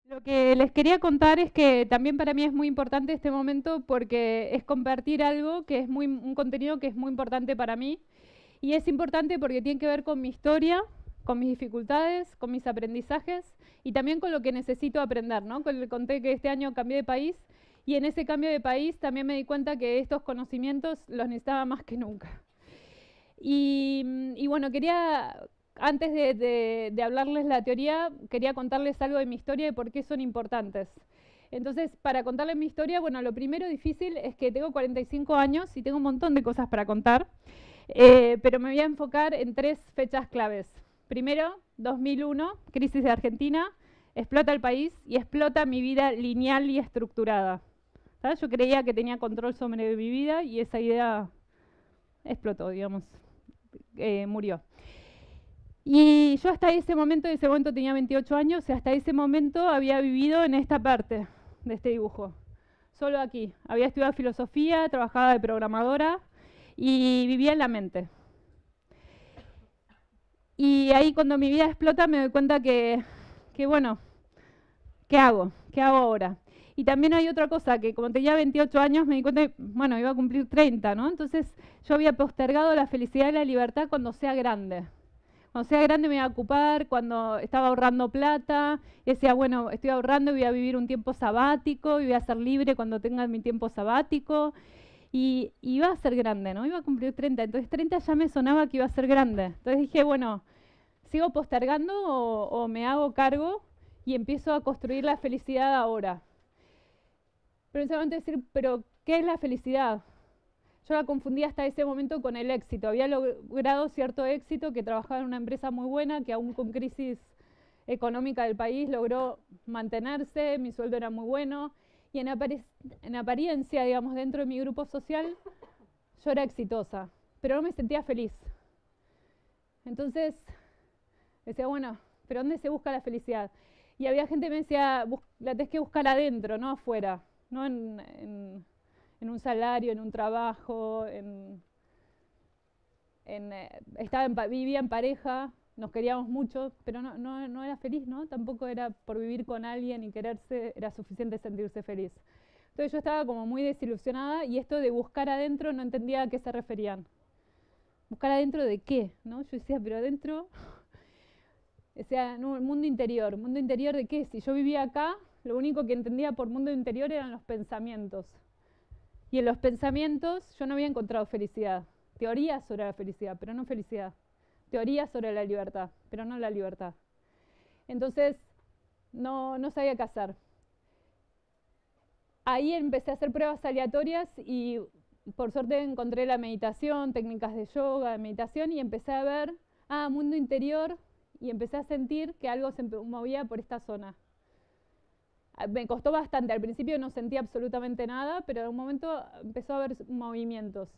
Lo que les quería contar es que también para mí es muy importante este momento porque es compartir algo que es un contenido que es muy importante para mí y es importante porque tiene que ver con mi historia, con mis dificultades, con mis aprendizajes y también con lo que necesito aprender, ¿no? Le conté que este año cambié de país y en ese cambio de país también me di cuenta que estos conocimientos los necesitaba más que nunca. Y bueno, antes de hablarles la teoría, quería contarles algo de mi historia y por qué son importantes. Entonces, para contarles mi historia, bueno, lo primero difícil es que tengo 45 años y tengo un montón de cosas para contar, pero me voy a enfocar en tres fechas claves. Primero, 2001, crisis de Argentina, explota el país y explota mi vida lineal y estructurada. ¿Sabes? Yo creía que tenía control sobre mi vida y esa idea explotó, digamos, murió. Y yo hasta ese momento tenía 28 años, y hasta ese momento había vivido en esta parte de este dibujo. Solo aquí. Había estudiado filosofía, trabajaba de programadora y vivía en la mente. Y ahí cuando mi vida explota me doy cuenta que bueno, ¿qué hago? ¿Qué hago ahora? Y también hay otra cosa, que como tenía 28 años me di cuenta, bueno, iba a cumplir 30, ¿no? Entonces yo había postergado la felicidad y la libertad cuando sea grande. Cuando sea grande me voy a ocupar, cuando estaba ahorrando plata, y decía, bueno, estoy ahorrando y voy a vivir un tiempo sabático, y voy a ser libre cuando tenga mi tiempo sabático, y iba a ser grande, ¿no? Iba a cumplir 30, entonces 30 ya me sonaba que iba a ser grande. Entonces dije, bueno, ¿sigo postergando o me hago cargo y empiezo a construir la felicidad ahora? Pero en ese momento decir, pero ¿qué es la felicidad? Yo la confundía hasta ese momento con el éxito. Había logrado cierto éxito, que trabajaba en una empresa muy buena, que aún con crisis económica del país logró mantenerse, mi sueldo era muy bueno, y en apariencia, digamos, dentro de mi grupo social, yo era exitosa, pero no me sentía feliz. Entonces decía, bueno, ¿pero dónde se busca la felicidad? Y había gente que me decía, la tenés que buscar adentro, no afuera, no en un salario, en un trabajo, vivía en pareja, nos queríamos mucho, pero no era feliz, ¿no? Tampoco era por vivir con alguien y quererse, era suficiente sentirse feliz. Entonces yo estaba como muy desilusionada y esto de buscar adentro no entendía a qué se referían. ¿Buscar adentro de qué? ¿No? Yo decía, pero adentro, o sea, no, el mundo interior de qué? Si yo vivía acá, lo único que entendía por mundo interior eran los pensamientos. Y en los pensamientos yo no había encontrado felicidad. Teorías sobre la felicidad, pero no felicidad. Teorías sobre la libertad, pero no la libertad. Entonces, no sabía qué hacer. Ahí empecé a hacer pruebas aleatorias y por suerte encontré la meditación, técnicas de yoga, de meditación, y empecé a ver, mundo interior, y empecé a sentir que algo se movía por esta zona. Me costó bastante, al principio no sentía absolutamente nada, pero en un momento empezó a haber movimientos.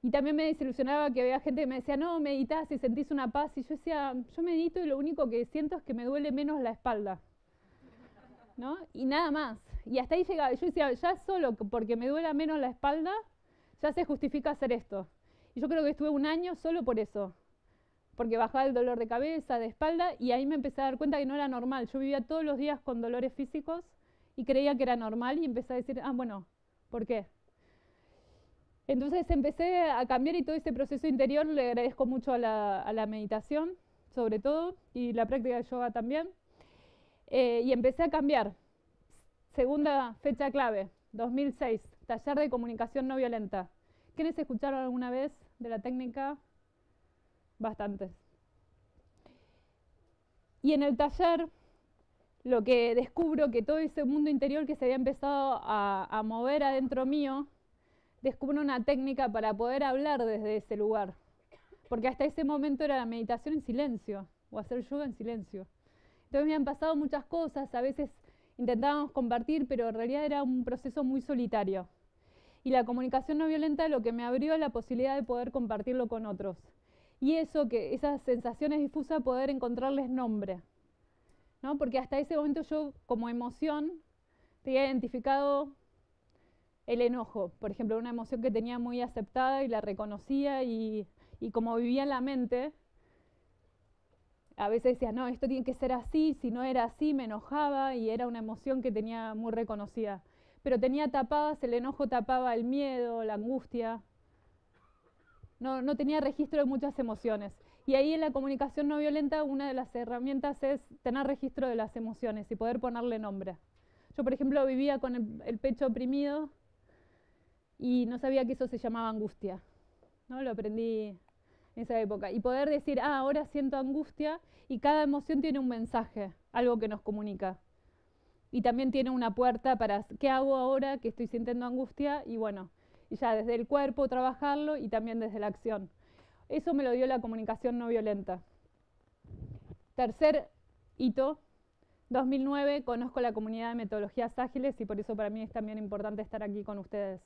Y también me desilusionaba que había gente que me decía, no, meditas y sentís una paz. Y yo decía, yo medito y lo único que siento es que me duele menos la espalda, ¿no? Y nada más. Y hasta ahí llegaba. Yo decía, ya solo porque me duela menos la espalda, ya se justifica hacer esto. Y yo creo que estuve un año solo por eso. Porque bajaba el dolor de cabeza, de espalda, y ahí me empecé a dar cuenta que no era normal. Yo vivía todos los días con dolores físicos y creía que era normal y empecé a decir, bueno, ¿por qué? Entonces empecé a cambiar y todo ese proceso interior le agradezco mucho a la meditación, sobre todo, y la práctica de yoga también. Y empecé a cambiar. Segunda fecha clave, 2006, taller de comunicación no violenta. ¿Quiénes escucharon alguna vez de la técnica? Bastantes. Y en el taller lo que descubro que todo ese mundo interior que se había empezado a mover adentro mío, descubro una técnica para poder hablar desde ese lugar. Porque hasta ese momento era la meditación en silencio, o hacer yoga en silencio. Entonces me han pasado muchas cosas, a veces intentábamos compartir, pero en realidad era un proceso muy solitario. Y la comunicación no violenta lo que me abrió la posibilidad de poder compartirlo con otros. Y eso, que esas sensaciones difusas, poder encontrarles nombre, ¿no? Porque hasta ese momento yo, como emoción, tenía identificado el enojo, por ejemplo, una emoción que tenía muy aceptada y la reconocía y como vivía en la mente, A veces decía, no, esto tiene que ser así, si no era así me enojaba y era una emoción que tenía muy reconocida. Pero tenía tapadas, el enojo tapaba el miedo, la angustia. No tenía registro de muchas emociones. Y ahí en la comunicación no violenta una de las herramientas es tener registro de las emociones y poder ponerle nombre. Yo, por ejemplo, vivía con el pecho oprimido y no sabía que eso se llamaba angustia, ¿no? Lo aprendí en esa época. Y poder decir, ahora siento angustia, y cada emoción tiene un mensaje, algo que nos comunica. Y también tiene una puerta para, ¿qué hago ahora que estoy sintiendo angustia? Y bueno, y ya desde el cuerpo trabajarlo y también desde la acción. Eso me lo dio la comunicación no violenta. Tercer hito, 2009, conozco la comunidad de metodologías ágiles y por eso para mí es también importante estar aquí con ustedes.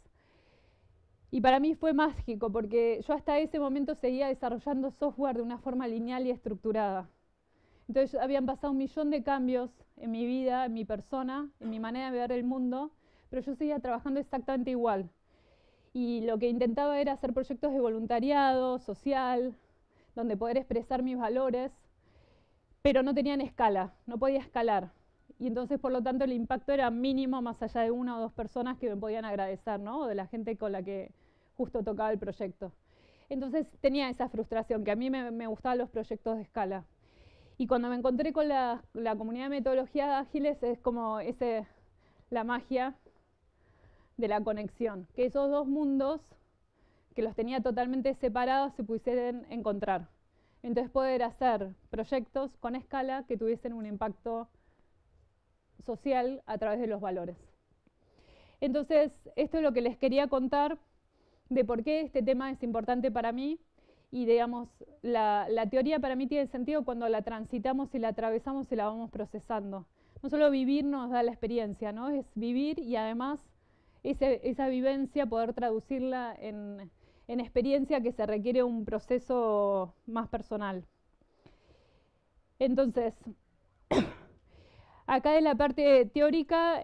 Y para mí fue mágico porque yo hasta ese momento seguía desarrollando software de una forma lineal y estructurada. Entonces habían pasado 1 millón de cambios en mi vida, en mi persona, en mi manera de ver el mundo, pero yo seguía trabajando exactamente igual. Y lo que intentaba era hacer proyectos de voluntariado, social, donde poder expresar mis valores, pero no tenían escala, no podía escalar. Y entonces, por lo tanto, el impacto era mínimo más allá de 1 o 2 personas que me podían agradecer, ¿no? O de la gente con la que justo tocaba el proyecto. Entonces tenía esa frustración, que a mí me gustaban los proyectos de escala. Y cuando me encontré con la comunidad de metodologías ágiles, es como la magia de la conexión, que esos dos mundos, que los tenía totalmente separados, se pudiesen encontrar. Entonces poder hacer proyectos con escala que tuviesen un impacto social a través de los valores. Entonces, esto es lo que les quería contar de por qué este tema es importante para mí. Y digamos, la teoría para mí tiene sentido cuando la transitamos y la atravesamos y la vamos procesando. No solo vivir nos da la experiencia, ¿no? Es vivir y además esa vivencia poder traducirla en experiencia, que se requiere un proceso más personal. Entonces, acá de la parte teórica,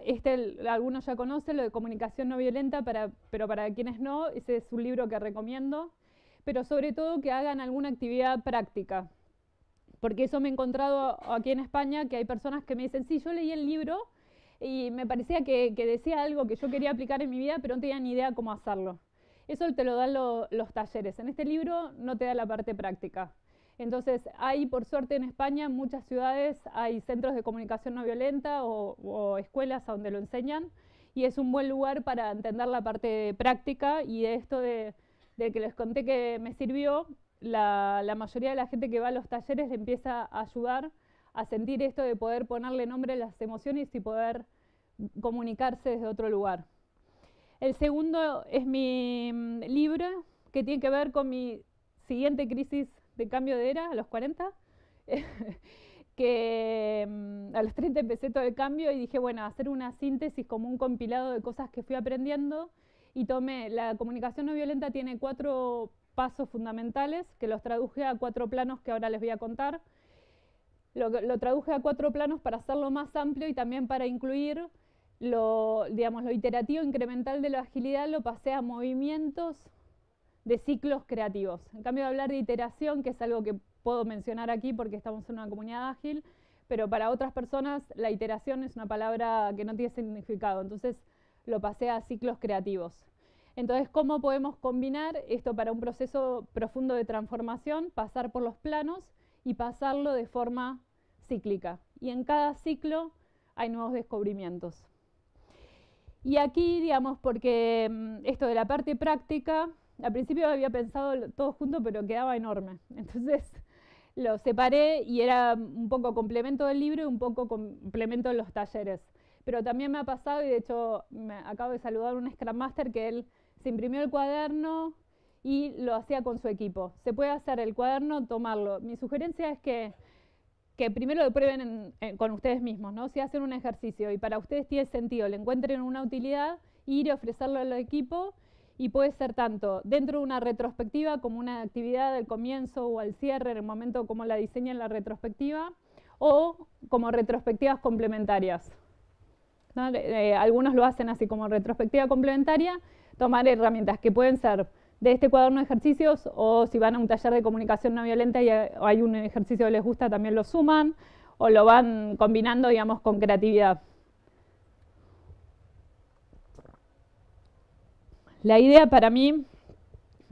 algunos ya conocen lo de comunicación no violenta, pero para quienes no, ese es un libro que recomiendo, pero sobre todo que hagan alguna actividad práctica, porque eso me he encontrado aquí en España, que hay personas que me dicen, sí, yo leí el libro y me parecía que decía algo que yo quería aplicar en mi vida, pero no tenía ni idea cómo hacerlo. Eso te lo dan los talleres. En este libro no te da la parte práctica. Entonces, hay, por suerte, en España, en muchas ciudades hay centros de comunicación no violenta o escuelas a donde lo enseñan, y es un buen lugar para entender la parte práctica. Y de esto de que les conté que me sirvió, la mayoría de la gente que va a los talleres le empieza a ayudar a sentir esto de poder ponerle nombre a las emociones y poder comunicarse desde otro lugar. El segundo es mi libro, que tiene que ver con mi siguiente crisis de cambio de era, a los 40, que a los 30 empecé todo el cambio y dije, bueno, hacer una síntesis como un compilado de cosas que fui aprendiendo, y tomé, la comunicación no violenta tiene 4 pasos fundamentales, que los traduje a 4 planos que ahora les voy a contar. Lo traduje a 4 planos para hacerlo más amplio y también para incluir lo iterativo incremental de la agilidad, lo pasé a movimientos de ciclos creativos. En cambio de hablar de iteración, que es algo que puedo mencionar aquí porque estamos en una comunidad ágil, pero para otras personas la iteración es una palabra que no tiene significado, entonces lo pasé a ciclos creativos. Entonces, ¿cómo podemos combinar esto para un proceso profundo de transformación? Pasar por los planos y pasarlo de forma cíclica. Y en cada ciclo hay nuevos descubrimientos. Y aquí, digamos, porque esto de la parte práctica, al principio había pensado todo junto, pero quedaba enorme. Entonces lo separé y era un poco complemento del libro y un poco complemento de los talleres. Pero también me ha pasado, y de hecho me acabo de saludar a un Scrum Master, que él se imprimió el cuaderno y lo hacía con su equipo. Se puede hacer el cuaderno, tomarlo. Mi sugerencia es que primero lo prueben con ustedes mismos, ¿no? Si hacen un ejercicio y para ustedes tiene sentido, le encuentren una utilidad, ir a ofrecerlo al equipo, y puede ser tanto dentro de una retrospectiva como una actividad del comienzo o al cierre, en el momento como la diseñan la retrospectiva, o como retrospectivas complementarias, ¿no? Algunos lo hacen así como retrospectiva complementaria, tomar herramientas que pueden ser de este cuaderno de ejercicios, o si van a un taller de comunicación no violenta y hay un ejercicio que les gusta, también lo suman, o lo van combinando, digamos, con creatividad. La idea para mí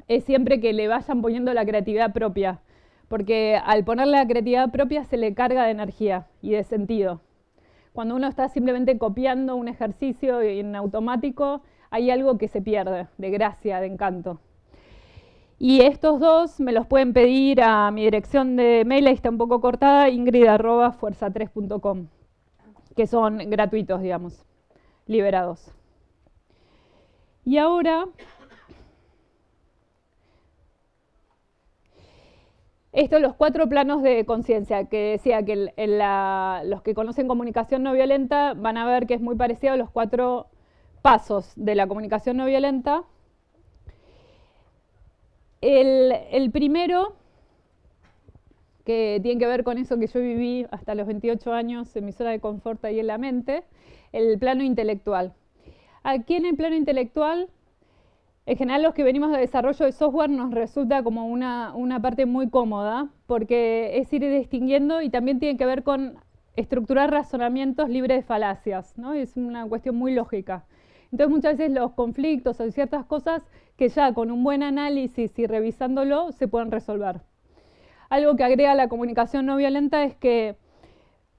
es siempre que le vayan poniendo la creatividad propia, porque al ponerle la creatividad propia se le carga de energía y de sentido. Cuando uno está simplemente copiando un ejercicio en automático, hay algo que se pierde, de gracia, de encanto. Y estos dos me los pueden pedir a mi dirección de mail, ahí está un poco cortada, ingrid@fuerza3.com, que son gratuitos, digamos, liberados. Y ahora, estos los 4 planos de conciencia, que decía que los que conocen comunicación no violenta van a ver que es muy parecido a los 4 pasos de la comunicación no violenta. El primero, que tiene que ver con eso que yo viví hasta los 28 años en mi zona de confort ahí en la mente, el plano intelectual. Aquí en el plano intelectual, en general los que venimos de desarrollo de software nos resulta como una parte muy cómoda, porque es ir distinguiendo y también tiene que ver con estructurar razonamientos libres de falacias, ¿no? Es una cuestión muy lógica. Entonces muchas veces los conflictos o ciertas cosas que ya con un buen análisis y revisándolo se pueden resolver. Algo que agrega la comunicación no violenta es que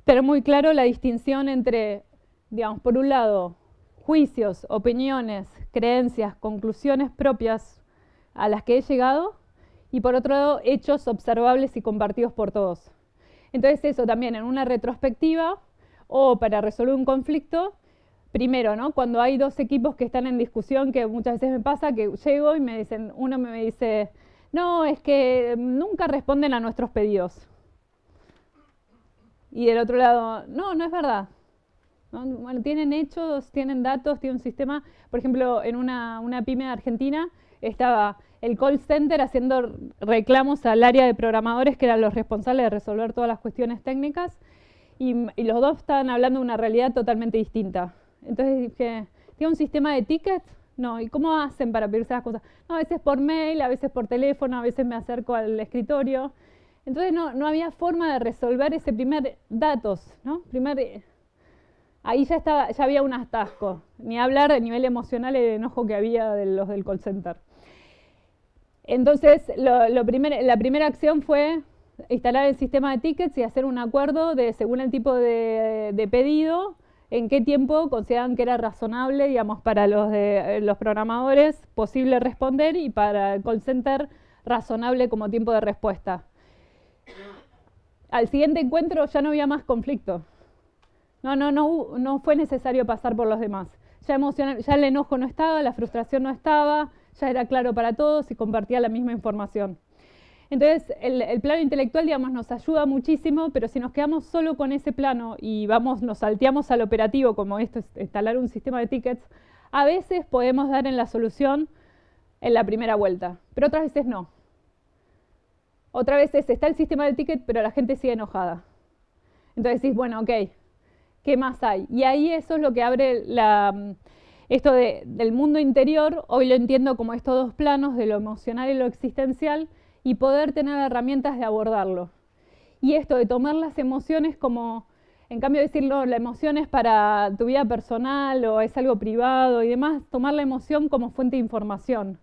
tener muy claro la distinción entre, digamos, por un lado, juicios, opiniones, creencias, conclusiones propias a las que he llegado, y por otro lado, hechos observables y compartidos por todos. Entonces eso también en una retrospectiva o para resolver un conflicto, primero, ¿no? Cuando hay 2 equipos que están en discusión, que muchas veces me pasa que llego y me dicen, uno me dice, no, es que nunca responden a nuestros pedidos. Y del otro lado, no es verdad. ¿No? Bueno, tienen hechos, tienen datos, tienen un sistema. Por ejemplo, en una pyme de Argentina estaba el call center haciendo reclamos al área de programadores, que eran los responsables de resolver todas las cuestiones técnicas, y los dos estaban hablando de una realidad totalmente distinta. Entonces dije, ¿tiene un sistema de tickets? No, ¿y cómo hacen para pedirse las cosas? No, a veces por mail, a veces por teléfono, a veces me acerco al escritorio. Entonces no había forma de resolver ese primer datos, ¿no? Ahí ya había un atasco, ni hablar a nivel emocional el enojo que había de los del call center. Entonces, la primera acción fue instalar el sistema de tickets y hacer un acuerdo de, según el tipo de pedido, en qué tiempo consideraban que era razonable, digamos, para los programadores posible responder, y para el call center razonable como tiempo de respuesta. Al siguiente encuentro ya no había más conflicto. No fue necesario pasar por los demás. Ya el enojo no estaba, la frustración no estaba, ya era claro para todos y compartía la misma información. Entonces, el plano intelectual, digamos, nos ayuda muchísimo, pero si nos quedamos solo con ese plano y nos salteamos al operativo, como esto es instalar un sistema de tickets, a veces podemos dar en la solución en la primera vuelta, pero otras veces no. Otras veces está el sistema de ticket, pero la gente sigue enojada. Entonces decís, bueno, ok, ¿qué más hay? Y ahí eso es lo que abre esto del mundo interior. Hoy lo entiendo como estos 2 planos, de lo emocional y lo existencial, y poder tener herramientas de abordarlo. Y esto de tomar las emociones como, en cambio de decirlo, la emoción es para tu vida personal o es algo privado y demás, tomar la emoción como fuente de información.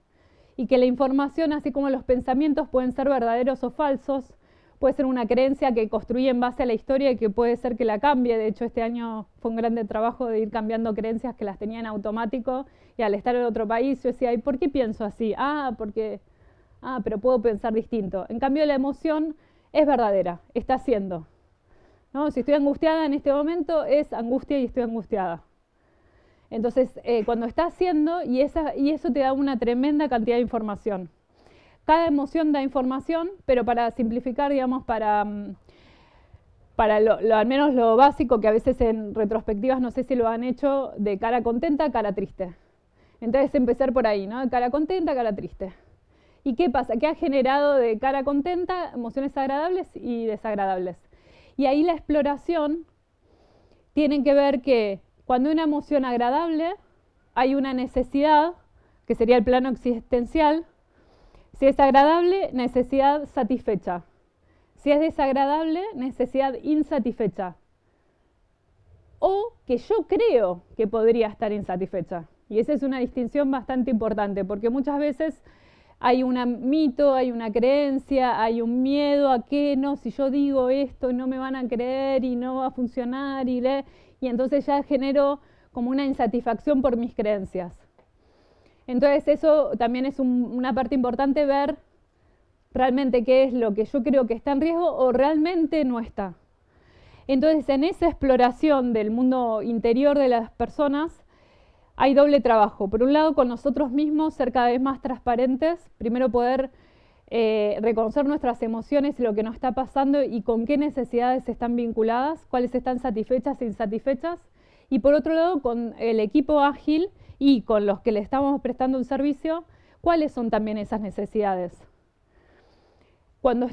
Y que la información, así como los pensamientos pueden ser verdaderos o falsos, puede ser una creencia que construye en base a la historia y que puede ser que la cambie. De hecho, este año fue un grande trabajo de ir cambiando creencias que las tenía en automático, y al estar en otro país yo decía, ¿y por qué pienso así? Pero puedo pensar distinto. En cambio, la emoción es verdadera, está siendo, ¿no? Si estoy angustiada en este momento, es angustia y estoy angustiada. Entonces, cuando está haciendo, y eso te da una tremenda cantidad de información. Cada emoción da información, pero para simplificar, digamos, para al menos lo básico, que a veces en retrospectivas no sé si lo han hecho, de cara contenta, cara triste. Entonces empezar por ahí, ¿no? Cara contenta, cara triste. ¿Y qué pasa? ¿Qué ha generado de cara contenta? Emociones agradables y desagradables. Y ahí la exploración tiene que ver que cuando hay una emoción agradable, hay una necesidad, que sería el plano existencial, Si es agradable, necesidad satisfecha. Si es desagradable, necesidad insatisfecha. O que yo creo que podría estar insatisfecha. Y esa es una distinción bastante importante, porque muchas veces hay un mito, hay una creencia, hay un miedo a que no, si yo digo esto no me van a creer y no va a funcionar y entonces ya genero como una insatisfacción por mis creencias. Entonces eso también es una parte importante, ver realmente qué es lo que yo creo que está en riesgo o realmente no está. Entonces en esa exploración del mundo interior de las personas hay doble trabajo. Por un lado, con nosotros mismos, ser cada vez más transparentes, primero poder reconocer nuestras emociones y lo que nos está pasando y con qué necesidades están vinculadas, cuáles están satisfechas e insatisfechas. Y por otro lado, con el equipo ágil y con los que le estamos prestando un servicio, cuáles son también esas necesidades. Cuando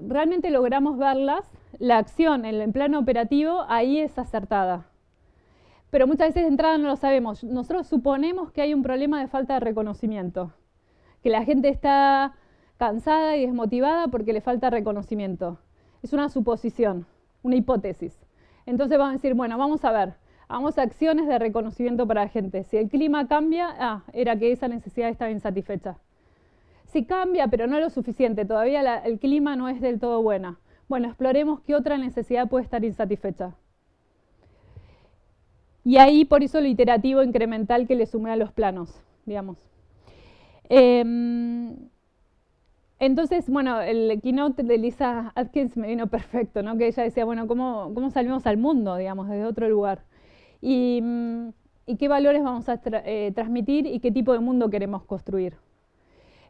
realmente logramos verlas, la acción en el plano operativo ahí es acertada. Pero muchas veces de entrada no lo sabemos. Nosotros suponemos que hay un problema de falta de reconocimiento, que la gente está cansada y desmotivada porque le falta reconocimiento. Es una suposición, una hipótesis. Entonces vamos a decir, bueno, vamos a ver, hagamos acciones de reconocimiento para la gente. Si el clima cambia, era que esa necesidad estaba insatisfecha. Si cambia, pero no lo suficiente, todavía el clima no es del todo buena. Bueno, exploremos qué otra necesidad puede estar insatisfecha. Y ahí, por eso, lo iterativo incremental que le sumé a los planos, digamos. Entonces, bueno, el keynote de Lisa Atkins me vino perfecto, ¿no? Que ella decía, bueno, ¿cómo salimos al mundo, digamos, desde otro lugar? Y qué valores vamos a transmitir y qué tipo de mundo queremos construir.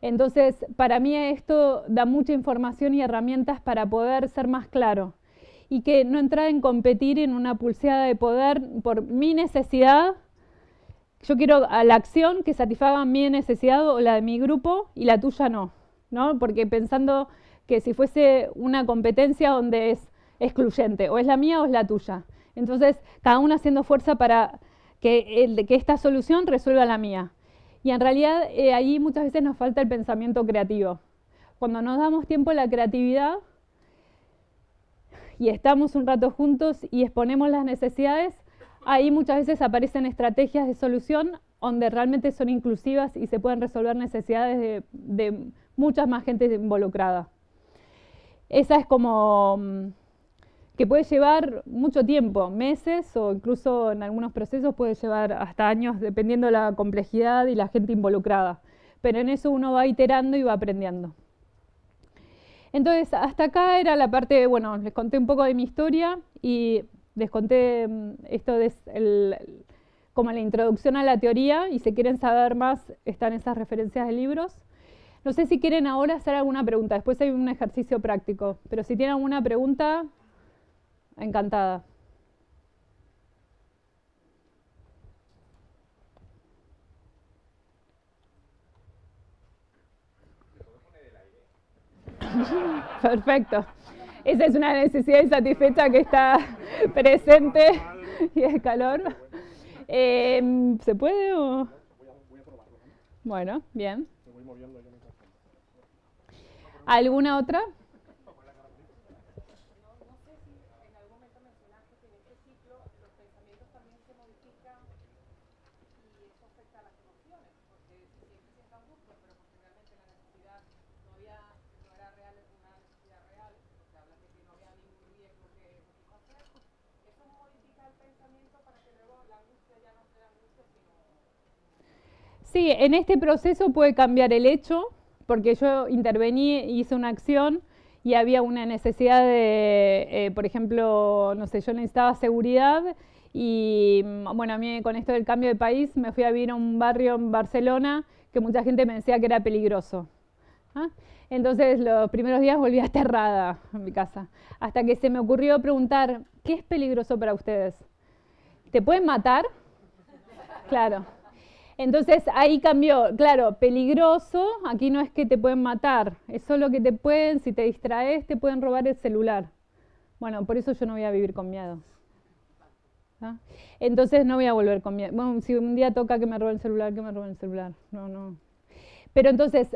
Entonces, para mí esto da mucha información y herramientas para poder ser más claro y que no entrar en competir en una pulseada de poder por mi necesidad. Yo quiero a la acción que satisfaga mi necesidad o la de mi grupo y la tuya no, ¿no? Porque pensando que si fuese una competencia donde es excluyente, o es la mía o es la tuya. Entonces, cada uno haciendo fuerza para que esta solución resuelva la mía. Y en realidad ahí muchas veces nos falta el pensamiento creativo. Cuando nos damos tiempo a la creatividad y estamos un rato juntos y exponemos las necesidades, ahí muchas veces aparecen estrategias de solución donde realmente son inclusivas y se pueden resolver necesidades de muchas más gente involucrada. Esa es como que puede llevar mucho tiempo, meses o incluso en algunos procesos puede llevar hasta años dependiendo de la complejidad y la gente involucrada. Pero en eso uno va iterando y va aprendiendo. Entonces, hasta acá era la parte, bueno, les conté un poco de mi historia y les conté esto como la introducción a la teoría, y si quieren saber más están esas referencias de libros. No sé si quieren ahora hacer alguna pregunta, después hay un ejercicio práctico, pero si tienen alguna pregunta, encantada. Perfecto. Esa es una necesidad insatisfecha que está presente y el calor. ¿Se puede o...? Bueno, bien. ¿Alguna otra? Sí, en este proceso puede cambiar el hecho, porque yo intervení, hice una acción y había una necesidad de, por ejemplo, no sé, yo necesitaba seguridad y, bueno, a mí con esto del cambio de país me fui a vivir a un barrio en Barcelona que mucha gente me decía que era peligroso. ¿Ah? Entonces los primeros días volví aterrada a mi casa, hasta que se me ocurrió preguntar, ¿qué es peligroso para ustedes? ¿Te pueden matar? Claro. Entonces ahí cambió, claro, peligroso, aquí no es que te pueden matar, es solo que te pueden, si te distraes, te pueden robar el celular. Bueno, por eso yo no voy a vivir con miedo. ¿No? Entonces no voy a volver con miedo. Bueno, si un día toca que me roben el celular, que me roben el celular. No. Pero entonces,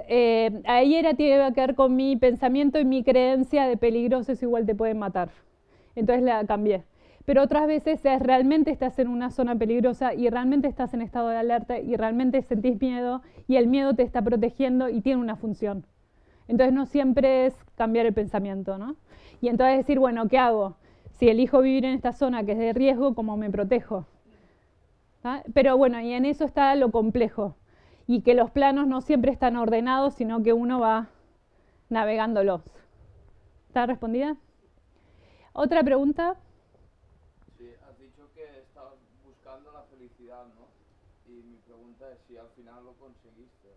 ahí tiene que ver con mi pensamiento y mi creencia de peligroso es igual te pueden matar. Entonces la cambié. Pero otras veces es realmente estás en una zona peligrosa y realmente estás en estado de alerta y realmente sentís miedo y el miedo te está protegiendo y tiene una función. Entonces no siempre es cambiar el pensamiento, ¿no? Y entonces decir, bueno, ¿qué hago? Si elijo vivir en esta zona que es de riesgo, ¿cómo me protejo? ¿Ah? Pero bueno, y en eso está lo complejo. Y que los planos no siempre están ordenados, sino que uno va navegándolos. ¿Está respondida? ¿Otra pregunta? Sí, has dicho que estabas buscando la felicidad, ¿no? Y mi pregunta es si al final lo conseguiste.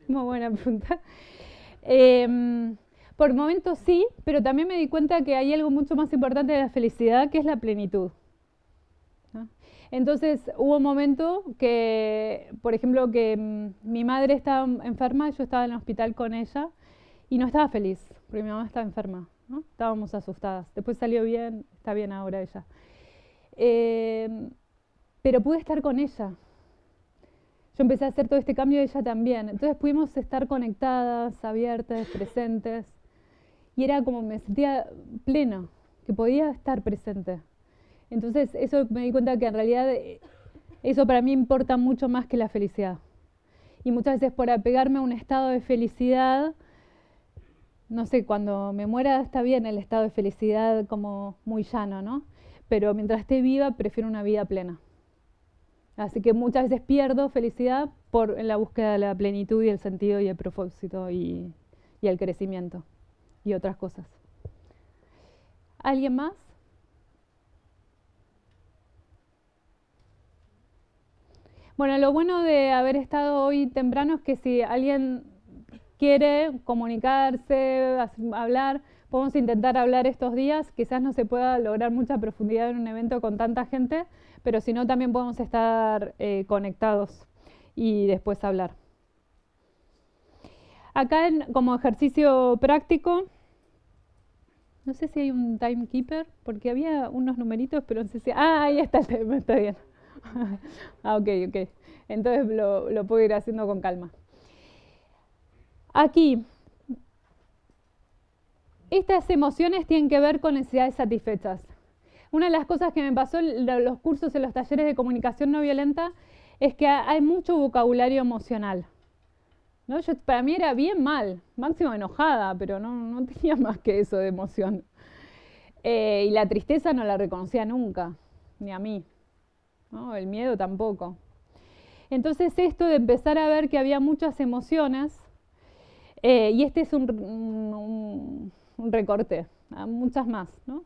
Muy buena pregunta. Por momentos sí, pero también me di cuenta que hay algo mucho más importante de la felicidad, que es la plenitud. ¿No? Entonces hubo un momento que, por ejemplo, que mi madre estaba enferma, yo estaba en el hospital con ella y no estaba feliz, porque mi mamá estaba enferma, ¿no? Estábamos asustadas. Después salió bien, está bien ahora ella. Pero pude estar con ella. Yo empecé a hacer todo este cambio y ella también. Entonces pudimos estar conectadas, abiertas, presentes. Y era como me sentía plena, que podía estar presente. Entonces eso me di cuenta que en realidad eso para mí importa mucho más que la felicidad. Y muchas veces por apegarme a un estado de felicidad, no sé, cuando me muera está bien el estado de felicidad como muy llano, ¿no? Pero mientras esté viva prefiero una vida plena. Así que muchas veces pierdo felicidad en la búsqueda de la plenitud y el sentido y el propósito y el crecimiento y otras cosas. ¿Alguien más? Bueno, lo bueno de haber estado hoy temprano es que si alguien quiere comunicarse, hablar, podemos intentar hablar estos días. Quizás no se pueda lograr mucha profundidad en un evento con tanta gente, pero si no también podemos estar conectados y después hablar. Acá como ejercicio práctico, no sé si hay un timekeeper, porque había unos numeritos, pero no sé si... Ah, ahí está el tema, está bien. Ah, ok. Entonces lo puedo ir haciendo con calma. Aquí, estas emociones tienen que ver con necesidades satisfechas. Una de las cosas que me pasó en los cursos, en los talleres de comunicación no violenta, es que hay mucho vocabulario emocional. ¿No? Para mí era bien mal, máximo enojada, pero no tenía más que eso de emoción. Y la tristeza no la reconocía nunca, ni a mí, ¿no? El miedo tampoco. Entonces esto de empezar a ver que había muchas emociones, y este es un recorte, muchas más, ¿no?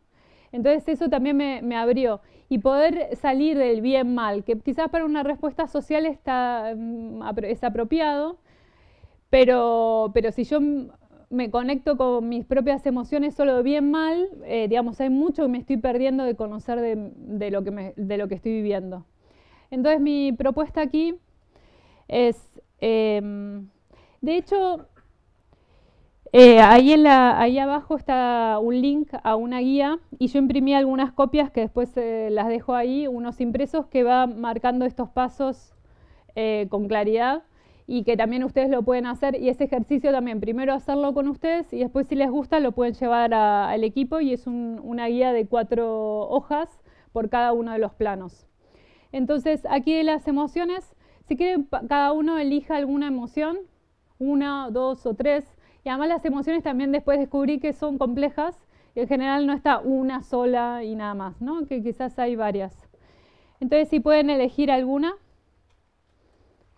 Entonces eso también me abrió. Y poder salir del bien mal, que quizás para una respuesta social es apropiado, pero si yo me conecto con mis propias emociones solo de bien mal, digamos, hay mucho que me estoy perdiendo de conocer de lo que estoy viviendo. Entonces mi propuesta aquí es, de hecho, ahí abajo está un link a una guía y yo imprimí algunas copias que después las dejo ahí, unos impresos que va marcando estos pasos con claridad y que también ustedes lo pueden hacer y ese ejercicio también, primero hacerlo con ustedes y después si les gusta lo pueden llevar al equipo y es una guía de 4 hojas por cada uno de los planos. Entonces aquí de las emociones, si quieren cada uno elija alguna emoción, 1, 2 o 3. Y además las emociones también después descubrí que son complejas y en general no está una sola y nada más, ¿no? Que quizás hay varias. Entonces si pueden elegir alguna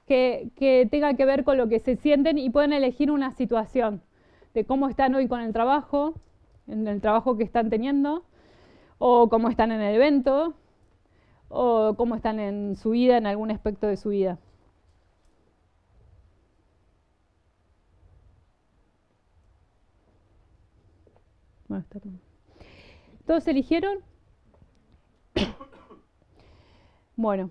que tenga que ver con lo que se sienten y pueden elegir una situación de cómo están hoy con el trabajo, en el trabajo que están teniendo, o cómo están en el evento, o cómo están en su vida, en algún aspecto de su vida. Bueno, está todo. ¿Todos eligieron? Bueno.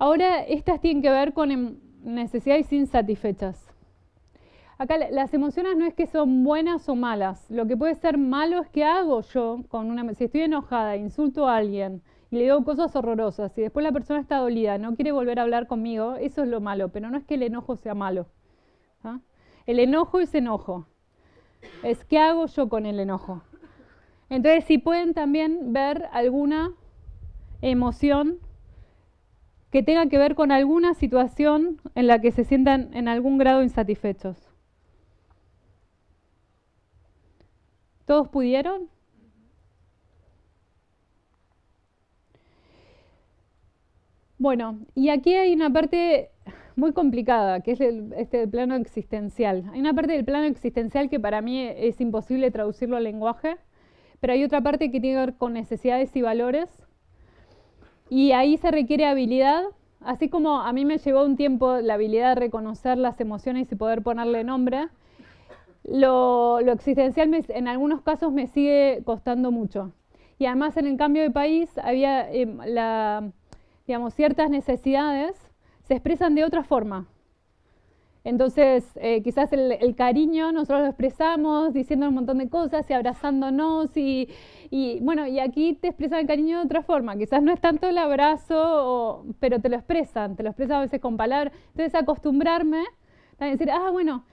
Ahora, estas tienen que ver con necesidades insatisfechas. Acá las emociones no es que son buenas o malas. Lo que puede ser malo es que hago yo, si estoy enojada, insulto a alguien y le digo cosas horrorosas y después la persona está dolida, no quiere volver a hablar conmigo, eso es lo malo, pero no es que el enojo sea malo. ¿Ah? El enojo es enojo. Es qué hago yo con el enojo. Entonces, si pueden también ver alguna emoción que tenga que ver con alguna situación en la que se sientan en algún grado insatisfechos. ¿Todos pudieron? Bueno, y aquí hay una parte muy complicada, que es el plano existencial. Hay una parte del plano existencial que para mí es imposible traducirlo al lenguaje, pero hay otra parte que tiene que ver con necesidades y valores, y ahí se requiere habilidad, así como a mí me llevó un tiempo la habilidad de reconocer las emociones y poder ponerle nombre. Lo existencial en algunos casos me sigue costando mucho. Y además en el cambio de país había digamos, ciertas necesidades se expresan de otra forma. Entonces, quizás el cariño nosotros lo expresamos diciendo un montón de cosas y abrazándonos y bueno, y aquí te expresan el cariño de otra forma. Quizás no es tanto el abrazo, pero te lo expresan a veces con palabras. Entonces, acostumbrarme a decir, bueno,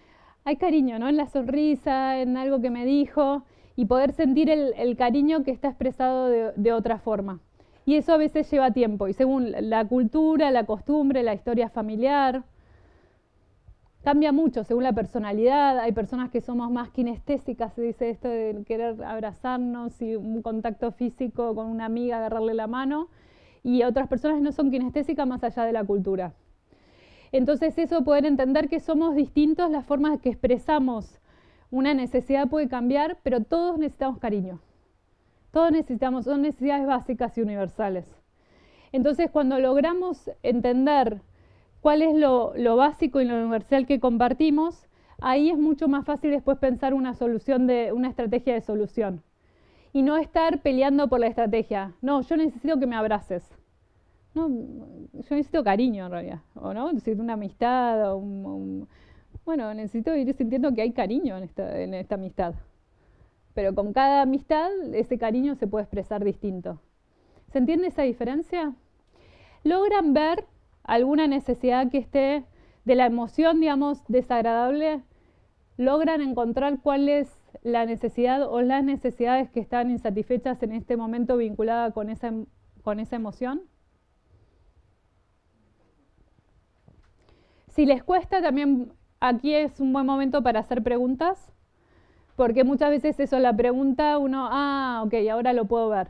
hay cariño, ¿no? En la sonrisa, en algo que me dijo, y poder sentir el cariño que está expresado de otra forma. Y eso a veces lleva tiempo, y según la cultura, la costumbre, la historia familiar, cambia mucho según la personalidad. Hay personas que somos más kinestésicas, se dice esto de querer abrazarnos y un contacto físico con una amiga, agarrarle la mano, y otras personas no son kinestésicas más allá de la cultura. Entonces eso, poder entender que somos distintos, las formas que expresamos una necesidad puede cambiar, pero todos necesitamos cariño. Todos necesitamos, son necesidades básicas y universales. Entonces cuando logramos entender cuál es lo básico y lo universal que compartimos, ahí es mucho más fácil después pensar una estrategia de solución. Y no estar peleando por la estrategia. No, yo necesito que me abraces. No, yo necesito cariño en realidad, ¿o no? Necesito una amistad, bueno, necesito ir sintiendo que hay cariño en esta amistad. Pero con cada amistad ese cariño se puede expresar distinto. ¿Se entiende esa diferencia? ¿Logran ver alguna necesidad que esté de la emoción, digamos, desagradable? ¿Logran encontrar cuál es la necesidad o las necesidades que están insatisfechas en este momento vinculada con esa emoción? Si les cuesta, también aquí es un buen momento para hacer preguntas, porque muchas veces eso, la pregunta, uno, ok, ahora lo puedo ver.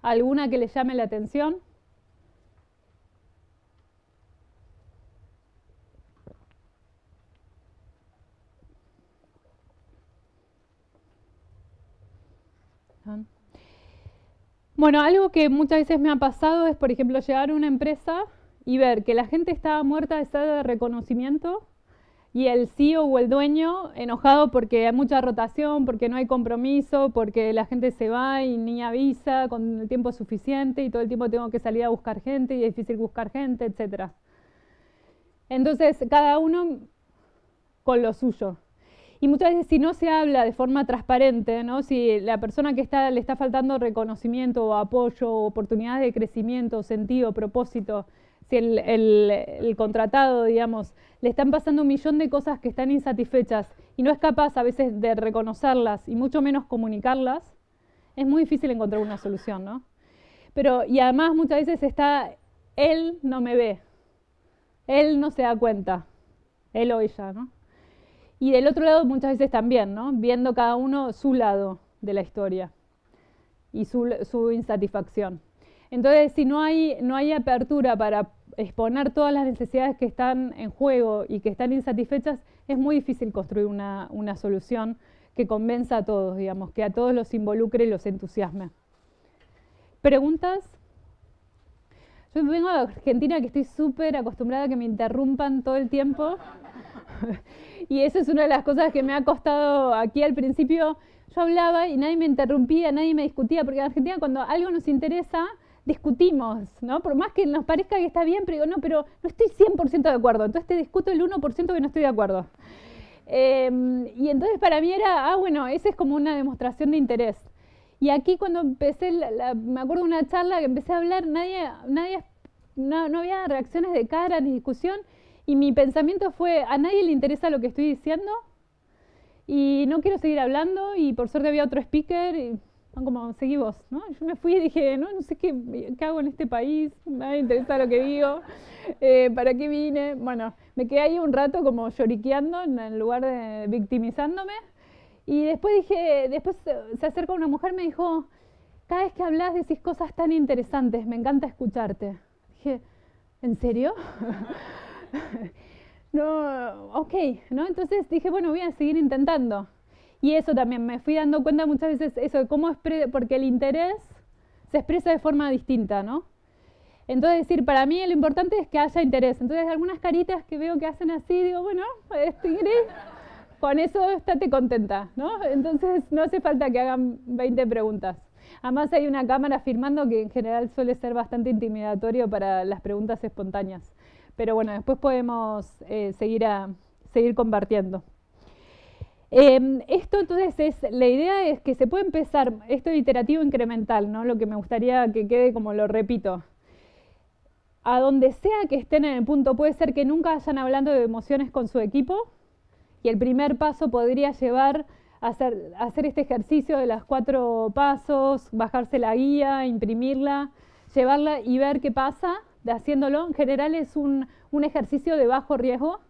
¿Alguna que les llame la atención? Bueno, algo que muchas veces me ha pasado es, por ejemplo, llegar a una empresa y ver que la gente estaba muerta de sed de reconocimiento y el CEO o el dueño enojado porque hay mucha rotación, porque no hay compromiso, porque la gente se va y ni avisa con el tiempo suficiente y todo el tiempo tengo que salir a buscar gente y es difícil buscar gente, etc. Entonces, cada uno con lo suyo. Y muchas veces si no se habla de forma transparente, ¿no? Si la persona que le está faltando reconocimiento o apoyo, o oportunidades de crecimiento, sentido, propósito, si el contratado, digamos, le están pasando un millón de cosas que están insatisfechas y no es capaz a veces de reconocerlas y mucho menos comunicarlas, es muy difícil encontrar una solución, ¿no? Y además muchas veces él no me ve, él no se da cuenta, él o ella, ¿no? Y del otro lado muchas veces también, ¿no? Viendo cada uno su lado de la historia y su insatisfacción. Entonces, si no hay apertura para exponer todas las necesidades que están en juego y que están insatisfechas, es muy difícil construir una solución que convenza a todos, digamos, que a todos los involucre y los entusiasme. ¿Preguntas? Yo vengo de Argentina, que estoy súper acostumbrada a que me interrumpan todo el tiempo. Y eso es una de las cosas que me ha costado aquí al principio. Yo hablaba y nadie me interrumpía, nadie me discutía, porque en Argentina cuando algo nos interesa, discutimos, ¿no? Por más que nos parezca que está bien, pero digo, no estoy 100% de acuerdo, entonces te discuto el 1% que no estoy de acuerdo. Y entonces para mí era, bueno, esa es como una demostración de interés. Y aquí cuando empecé, me acuerdo de una charla que empecé a hablar, no había reacciones de cara ni discusión, y mi pensamiento fue, a nadie le interesa lo que estoy diciendo, y no quiero seguir hablando, y por suerte había otro speaker, y como, seguí vos, ¿no? Yo me fui y dije, no sé qué hago en este país, nadie le interesa lo que digo, ¿para qué vine? Bueno, me quedé ahí un rato como lloriqueando en lugar de victimizándome, y después se acerca una mujer y me dijo, cada vez que hablas decís cosas tan interesantes, me encanta escucharte. Dije, ¿en serio? No, ok, ¿no? Entonces dije, bueno, voy a seguir intentando. Y eso también, me fui dando cuenta muchas veces eso de cómo porque el interés se expresa de forma distinta, ¿no? Entonces, decir, para mí lo importante es que haya interés. Entonces, algunas caritas que veo que hacen así, digo, bueno, con eso estate contenta, ¿no? Entonces, no hace falta que hagan 20 preguntas. Además, hay una cámara filmando que en general suele ser bastante intimidatorio para las preguntas espontáneas. Pero bueno, después podemos seguir compartiendo. Esto entonces la idea es que se puede empezar, esto iterativo incremental, ¿no? Lo que me gustaría que quede como lo repito. A donde sea que estén en el punto, puede ser que nunca vayan hablando de emociones con su equipo, y el primer paso podría llevar a hacer este ejercicio de los 4 pasos, bajarse la guía, imprimirla, llevarla y ver qué pasa de haciéndolo. En general es un ejercicio de bajo riesgo,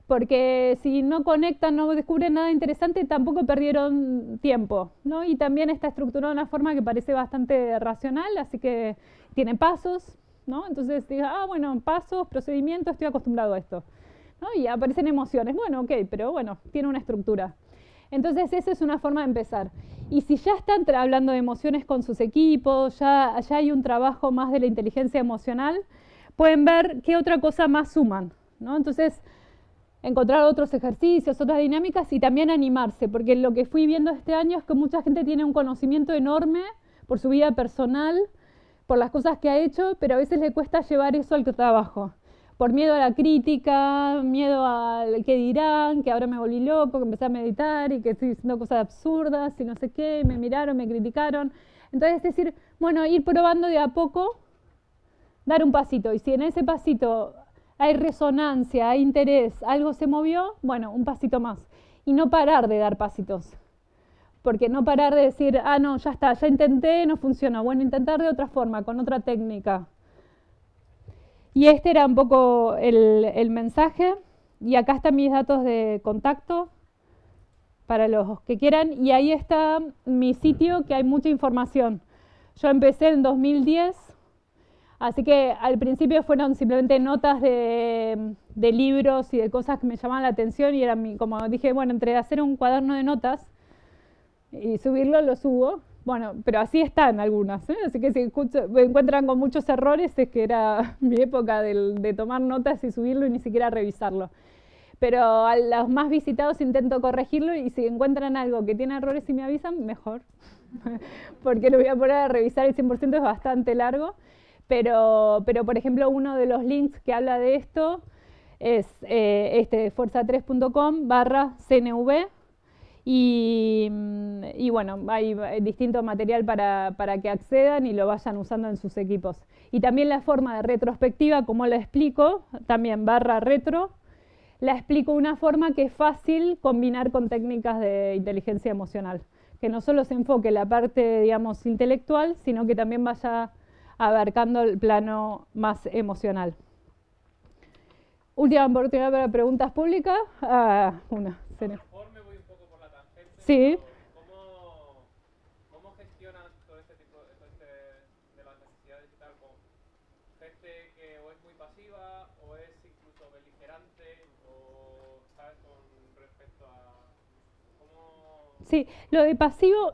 porque si no conectan, no descubren nada interesante, tampoco perdieron tiempo, ¿no? Y también está estructurado de una forma que parece bastante racional, así que tiene pasos, ¿no? Entonces diga, bueno, pasos, procedimientos, estoy acostumbrado a esto, ¿no? Y aparecen emociones, bueno, ok, pero bueno, tiene una estructura. Entonces esa es una forma de empezar. Y si ya están hablando de emociones con sus equipos, ya hay un trabajo más de la inteligencia emocional, pueden ver qué otra cosa más suman, ¿no? Entonces, encontrar otros ejercicios, otras dinámicas y también animarse, porque lo que fui viendo este año es que mucha gente tiene un conocimiento enorme por su vida personal, por las cosas que ha hecho, pero a veces le cuesta llevar eso al trabajo, por miedo a la crítica, miedo al que dirán, que ahora me volví loco, que empecé a meditar y que estoy diciendo cosas absurdas y no sé qué, me miraron, me criticaron. Entonces, es decir, bueno, ir probando de a poco, dar un pasito, y si en ese pasito hay resonancia, hay interés, algo se movió, bueno, un pasito más. Y no parar de dar pasitos. Porque no parar de decir, no, ya está, ya intenté, no funcionó. Bueno, intentar de otra forma, con otra técnica. Y este era un poco el mensaje. Y acá están mis datos de contacto para los que quieran. Y ahí está mi sitio, que hay mucha información. Yo empecé en 2010. Así que al principio fueron simplemente notas de libros y de cosas que me llamaban la atención y eran, como dije, bueno, entre hacer un cuaderno de notas y subirlo, lo subo. Bueno, pero así están algunas, ¿eh? Así que si me encuentran con muchos errores es que era mi época de tomar notas y subirlo y ni siquiera revisarlo. Pero a los más visitados intento corregirlo y si encuentran algo que tiene errores y me avisan, mejor. Porque lo voy a poner a revisar, el 100% es bastante largo. Pero, por ejemplo, uno de los links que habla de esto es fuerza3.com/CNV y bueno, hay distinto material para que accedan y lo vayan usando en sus equipos. Y también la forma de retrospectiva, como la explico, también /retro, la explico de una forma que es fácil combinar con técnicas de inteligencia emocional, que no solo se enfoque en la parte, digamos, intelectual, sino que también vaya abarcando el plano más emocional. Última oportunidad para preguntas públicas. Una. A lo mejor me voy un poco por la tangente. Sí. ¿Cómo gestionas todo este tipo de las necesidades y tal con gente que o es muy pasiva o es incluso beligerante o, ¿sabes? Con respecto a cómo... Sí, lo de pasivo...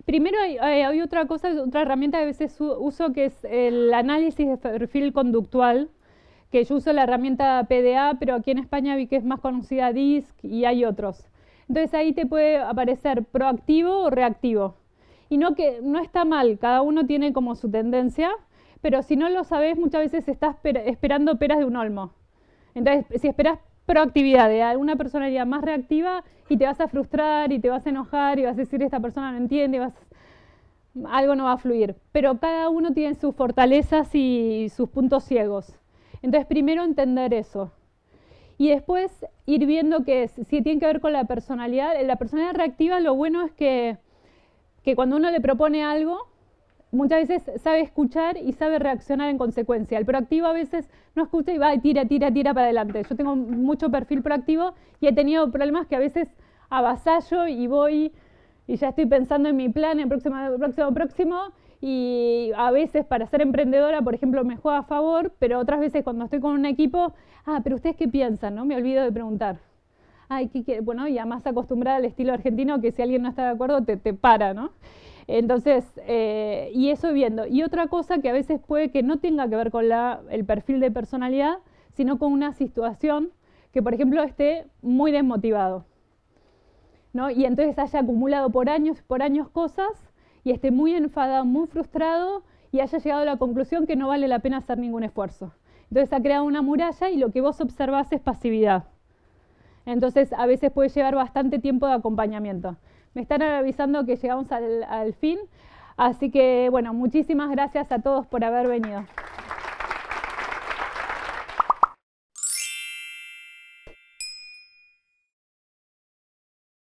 Primero hay otra cosa, otra herramienta que a veces uso, que es el análisis de perfil conductual, que yo uso la herramienta PDA, pero aquí en España vi que es más conocida DISC y hay otros. Entonces ahí te puede aparecer proactivo o reactivo. Y no está mal, cada uno tiene como su tendencia, pero si no lo sabes, muchas veces estás esperando peras de un olmo. Entonces, si esperas proactividad, de alguna personalidad más reactiva y te vas a frustrar y te vas a enojar y vas a decir esta persona no entiende, algo no va a fluir. Pero cada uno tiene sus fortalezas y sus puntos ciegos. Entonces primero entender eso. Y después ir viendo que si tiene que ver con la personalidad reactiva, lo bueno es que cuando uno le propone algo, muchas veces sabe escuchar y sabe reaccionar en consecuencia. El proactivo a veces no escucha y va y tira para adelante. Yo tengo mucho perfil proactivo y he tenido problemas que a veces avasallo y voy y ya estoy pensando en mi plan, en próximo, y a veces para ser emprendedora, por ejemplo, me juega a favor, pero otras veces cuando estoy con un equipo, pero ¿ustedes qué piensan? ¿No? Me olvido de preguntar. Bueno, y además acostumbrada al estilo argentino que si alguien no está de acuerdo te para, ¿no? Entonces, y eso viendo. Y otra cosa que a veces puede que no tenga que ver con el perfil de personalidad, sino con una situación que, por ejemplo, esté muy desmotivado, ¿no? Y entonces haya acumulado por años cosas y esté muy enfadado, muy frustrado y haya llegado a la conclusión que no vale la pena hacer ningún esfuerzo. Entonces ha creado una muralla y lo que vos observás es pasividad. Entonces a veces puede llevar bastante tiempo de acompañamiento. Me están avisando que llegamos al fin, así que bueno, muchísimas gracias a todos por haber venido.